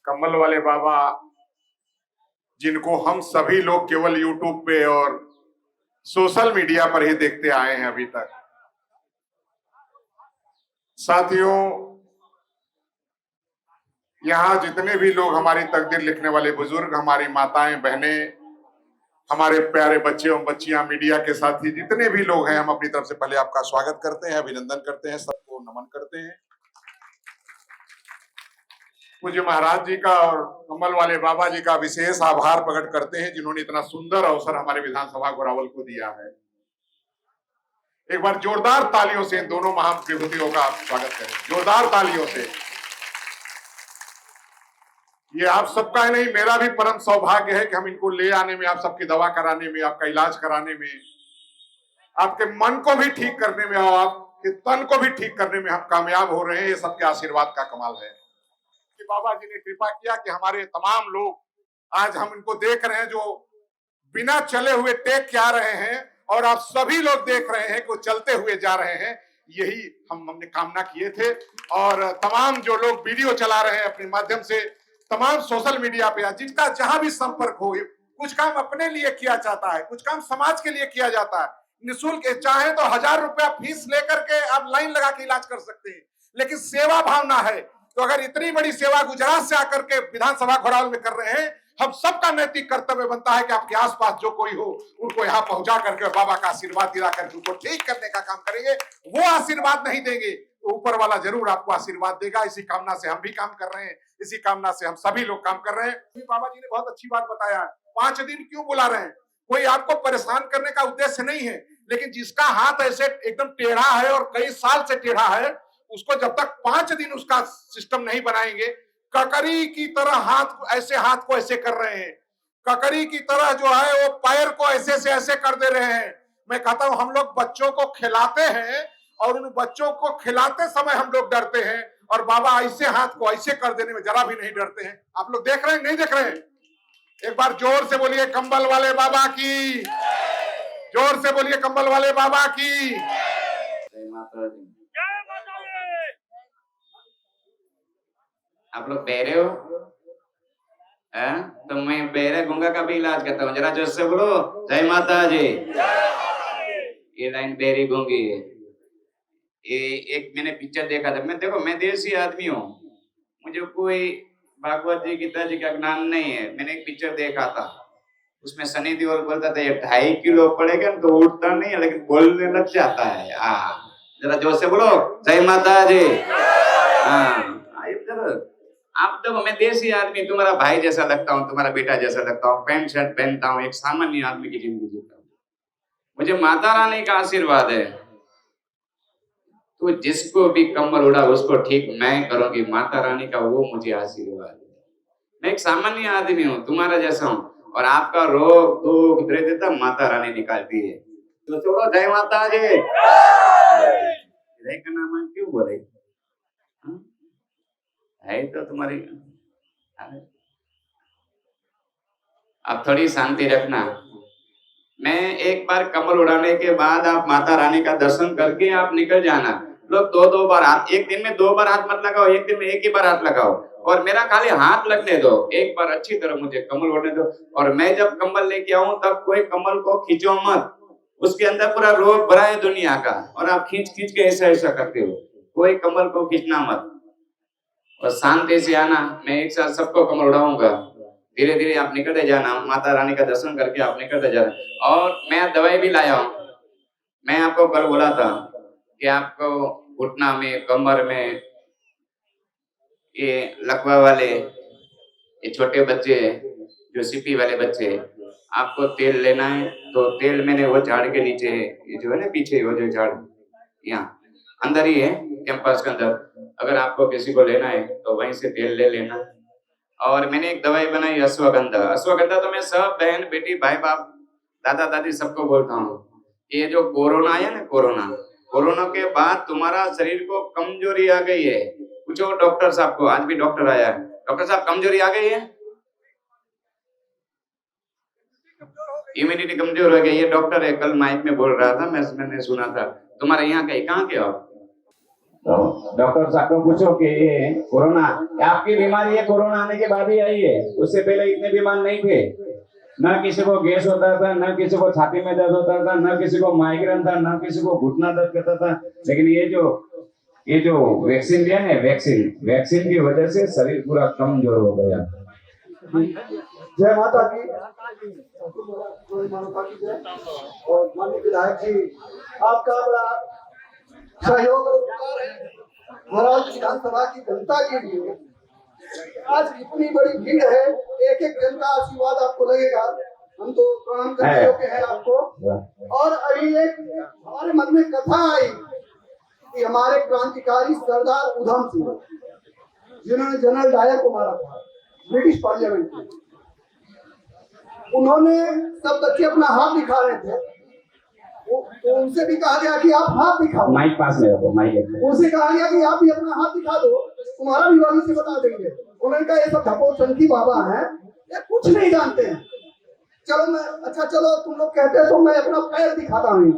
कमल वाले बाबा, जिनको हम सभी लोग केवल यूट्यूब पे और सोशल मीडिया पर ही देखते आए हैं अभी तक। साथियों, यहाँ जितने भी लोग हमारी तकदीर लिखने वाले बुजुर्ग, हमारी माताएं बहनें, हमारे प्यारे बच्चे एवं बच्चियां, मीडिया के साथी जितने भी लोग हैं, हम अपनी तरफ से पहले आपका स्वागत करते हैं, अभिनंदन करते हैं, सबको नमन करते हैं। पूज्य महाराज जी का और कमल वाले बाबा जी का विशेष आभार प्रकट करते हैं, जिन्होंने इतना सुंदर अवसर हमारे विधानसभा घोरावल को दिया है। एक बार जोरदार तालियों से इन दोनों महान विभूतियों का स्वागत करें, जोरदार तालियों से। ये आप सबका ही नहीं, मेरा भी परम सौभाग्य है कि हम इनको ले आने में, आप सबकी दवा कराने में, आपका इलाज कराने में, आपके मन को भी ठीक करने में और आपके तन को भी ठीक करने में हम कामयाब हो रहे हैं। ये सबके आशीर्वाद का कमाल है कि बाबा जी ने कृपा किया कि हमारे तमाम लोग, आज हम इनको देख रहे हैं जो बिना चले हुए टेक के आ रहे हैं, और आप सभी लोग देख रहे हैं कि वो चलते हुए जा रहे हैं। यही हमने कामना किए थे। और तमाम जो लोग वीडियो चला रहे हैं अपने माध्यम से, तमाम सोशल मीडिया पे, जिनका जहां भी संपर्क हो, कुछ काम अपने लिए किया जाता है, कुछ काम समाज के लिए किया जाता है। निःशुल्क, चाहे तो 1000 रुपया फीस लेकर के आप लाइन लगा के इलाज कर सकते हैं, लेकिन सेवा भावना है तो अगर इतनी बड़ी सेवा गुजरात से आकर के विधानसभा घोरावल में कर रहे हैं, हम सबका नैतिक कर्तव्य बनता है कि आपके आसपास जो कोई हो उनको यहाँ पहुंचा करके बाबा का आशीर्वाद दिला करके उनको ठीक करने का काम करेंगे। वो आशीर्वाद नहीं देंगे, ऊपर वाला जरूर आपको आशीर्वाद देगा। इसी कामना से हम भी काम कर रहे हैं, इसी कामना से हम सभी लोग काम कर रहे हैं। बाबा जी ने बहुत अच्छी बात बताया, 5 दिन क्यों बुला रहे हैं? कोई आपको परेशान करने का उद्देश्य नहीं है, लेकिन जिसका हाथ ऐसे एकदम टेढ़ा है और कई साल से टेढ़ा है, उसको जब तक 5 दिन उसका सिस्टम नहीं बनाएंगे, ककरी की तरह हाथ को ऐसे कर रहे हैं, ककरी की तरह जो है वो पैर को ऐसे से ऐसे कर दे रहे हैं। मैं कहता हूं, हम लोग बच्चों को खिलाते हैं और उन बच्चों को खिलाते समय हम लोग डरते हैं, और बाबा ऐसे हाथ को ऐसे कर देने में जरा भी नहीं डरते हैं। आप लोग देख रहे हैं, नहीं देख रहे हैं? एक बार जोर से बोलिए कंबल वाले बाबा की, जोर से बोलिए कंबल वाले बाबा की। आप लोग बहरे हो? तो मैं बहरे गूंगा का भी इलाज करता हूँ, जरा जोर से बोलो जय माता जी। ये लाइन बहरी गूंगी है। ये एक मैंने पिक्चर देखा था। मैं देसी आदमी हूँ, मुझे कोई भागवत जी गीता जी का ज्ञान नहीं है। मैंने एक पिक्चर देखा था, उसमें सनी देओल बोलता था ये 2.5 किलो पड़ेगा तो उठता नहीं है, लेकिन बोलने लग जाता है। जरा जोर से बोलो जय माता जी। आप देखो, मैं देसी आदमी, तुम्हारा भाई जैसा लगता हूँ, तुम्हारा बेटा जैसा लगता हूँ, पैंट शर्ट पहनता हूँ, एक सामान्य आदमी की जिंदगी जीता हूँ। मुझे माता रानी का आशीर्वाद है, तो जिसको भी कमर उड़ा उसको ठीक मैं करूंगी, माता रानी का वो मुझे आशीर्वाद है। मैं एक सामान्य आदमी हूँ, तुम्हारा जैसा हूँ, और आपका रोग दुख दरिद्रता माता रानी निकालती है। तो चलो जय माता जी। का नाम क्यों बोले है तो तुम्हारी। आप थोड़ी शांति रखना। मैं एक बार कमल उड़ाने के बाद आप माता रानी का दर्शन करके आप निकल जाना। लोग दो बार हाथ, एक दिन में 2 बार हाथ मत लगाओ, एक दिन में एक ही बार हाथ लगाओ, और मेरा खाली हाथ लगने दो। एक बार अच्छी तरह मुझे कमल उड़ने दो, और मैं जब कमल लेके आऊं तब कोई कमल को खींचो मत, उसके अंदर पूरा रोग भरा है दुनिया का, और आप खींच खींच के ऐसा करते हो। कोई कमल को खींचना मत और शांति से आना। मैं एक साथ सबको कमल उड़ाऊंगा, धीरे धीरे आप निकलते जाना, माता रानी का दर्शन करके आप निकलते जाना। और मैं दवाई भी लाया हूँ। मैं आपको कल बोला था कि आपको घुटना में, कमर में, ये लकवा वाले, ये छोटे बच्चे, जो सीपी वाले बच्चे, आपको तेल लेना है तो तेल मैंने वो झाड़ के नीचे, ये जो है ना पीछे वो जो झाड़ यहाँ अंदर ही है कैंपस के अंदर, अगर आपको किसी को लेना है तो वहीं से तेल ले लेना। और मैंने एक दवाई बनाई अश्वगंधा। अश्वगंधा तो मैं सब बहन बेटी भाई बाप दादा दादी सबको बोलता हूँ। ये जो कोरोना आया ना, कोरोना के बाद तुम्हारा शरीर को कमजोरी आ गई है। पूछो डॉक्टर साहब को, आज भी डॉक्टर आया है, डॉक्टर साहब कमजोरी आ गई है, इम्यूनिटी कमजोर हो गई है। डॉक्टर है, कल माइक में बोल रहा था, मैंने सुना था। तुम्हारे यहाँ कहीं कहाँ के हो? तो डॉक्टर साहब को पूछो कि ये कोरोना, आपकी बीमारी ये कोरोना आने के बाद ही आई है, उससे पहले इतने बीमार नहीं थे। न किसी को गैस होता था, न किसी को छाती में दर्द होता था, न किसी को माइग्रेन था, न किसी को घुटना दर्द करता था। लेकिन ये जो वैक्सीन लिया है, वैक्सीन की वजह से शरीर पूरा कमजोर हो गया। जय माता की, माता की जय। और माननीय विधायक जी, आपका बड़ा सहयोग और उपकार है महाराज विधानसभा की जनता के लिए। आज इतनी बड़ी भीड़ है, एक एक जन का आशीर्वाद आपको लगेगा। हम तो प्रणाम करते हुए हैं आपको। और अभी एक हमारे मन में कथा आई कि हमारे क्रांतिकारी सरदार उधम सिंह, जिन्होंने जनरल डायर को मारा था ब्रिटिश पार्लियामेंट में, उन्होंने सब बच्चे अपना हाथ दिखा रहे थे। तो उनसे भी कहा गया कि आप हाथ दिखाओ, माइक पास में रखो, माइक। उनसे कहा गया कि आप भी अपना हाथ दिखा दो, तुम्हारा भी वाली से बता देंगे। उन्होंने कहा ये सब ढपोसंखी बाबा हैं, ये कुछ नहीं जानते हैं। चलो तुम लोग कहते हो तो मैं अपना पैर दिखाता हूँ।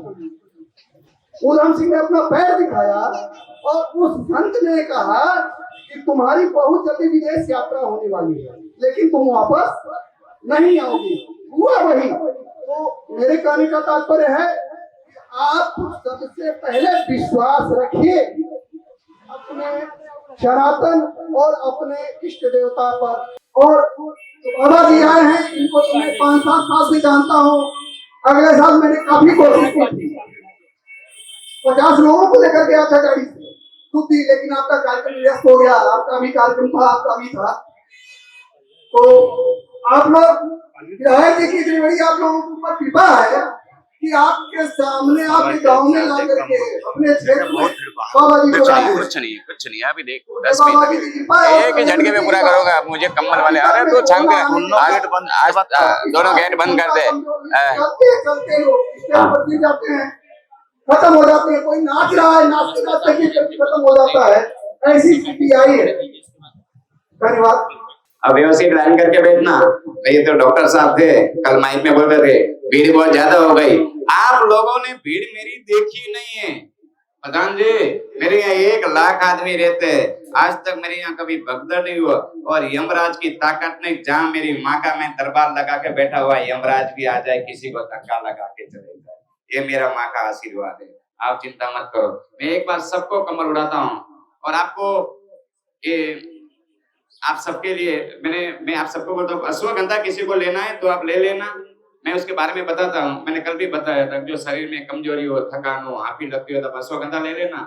उधम सिंह ने अपना पैर दिखाया और उस संत ने कहा कि तुम्हारी बहुत जल्दी विदेश यात्रा होने वाली है, लेकिन तुम वापस नहीं आओगी। हुआ वही। तो मेरे कहने का तात्पर्य है कि आप सबसे पहले विश्वास रखिए अपने सनातन और अपने इष्ट देवता पर। और बाबा जी आए हैं, इनको तो मैं 5-7 साल से जानता हूँ। अगले साल मैंने काफी कोशिश की थी, 50 लोगों को लेकर गया था गाड़ी से थी, लेकिन आपका कार्यक्रम व्यस्त हो गया। आपका भी कार्यक्रम था, आपका भी था। तो आप लोग विधायक जी की इतनी बड़ी आप लोगों के ऊपर कृपा है कि आपके सामने आपके गांव में ला करके अपने क्षेत्र में बाबा जी को लाए। कुछ नहीं अभी देखो 10 मिनट एक ही झटके में पूरा करोगे आप। मुझे कम्बल वाले अरे तो छंग आगे तो बंद, दोनों गेट बंद कर दे। चलते लोग स्टेज पर गिर जाते हैं, खत्म हो जाते हैं। कोई नाच रहा है, नाचते नाचते खत्म हो जाता है। ऐसी स्थिति आई है। धन्यवाद। अब व्यवस्थित लाइन करके बैठना। ये तो डॉक्टर साहब थे, कल माइक में बोल रहे थे भीड़ बहुत ज्यादा हो गई। आप लोगों ने भीड़ मेरी देखी नहीं है प्रधान जी। मेरे यहाँ 1 लाख आदमी रहते हैं, आज तक मेरे यहाँ कभी भगदड़ नहीं हुआ। और यमराज की ताकत नहीं, जहाँ मेरी माँ का मैं दरबार लगा के बैठा हुआ, यमराज भी आ जाए किसी को धक्का लगा के चले जाए। ये मेरा माँ का आशीर्वाद है, आप चिंता मत करो। मैं एक बार सबको कमर उड़ाता हूँ और आपको ये आप सबके लिए मैं आप सबको बोलता हूँ, अश्वगंधा किसी को लेना है तो आप ले लेना। मैं उसके बारे में बताता हूँ, मैंने कल भी बताया था। जो शरीर में कमजोरी हो, थकान हो, हाफी लगती हो, तब अश्वगंधा ले लेना।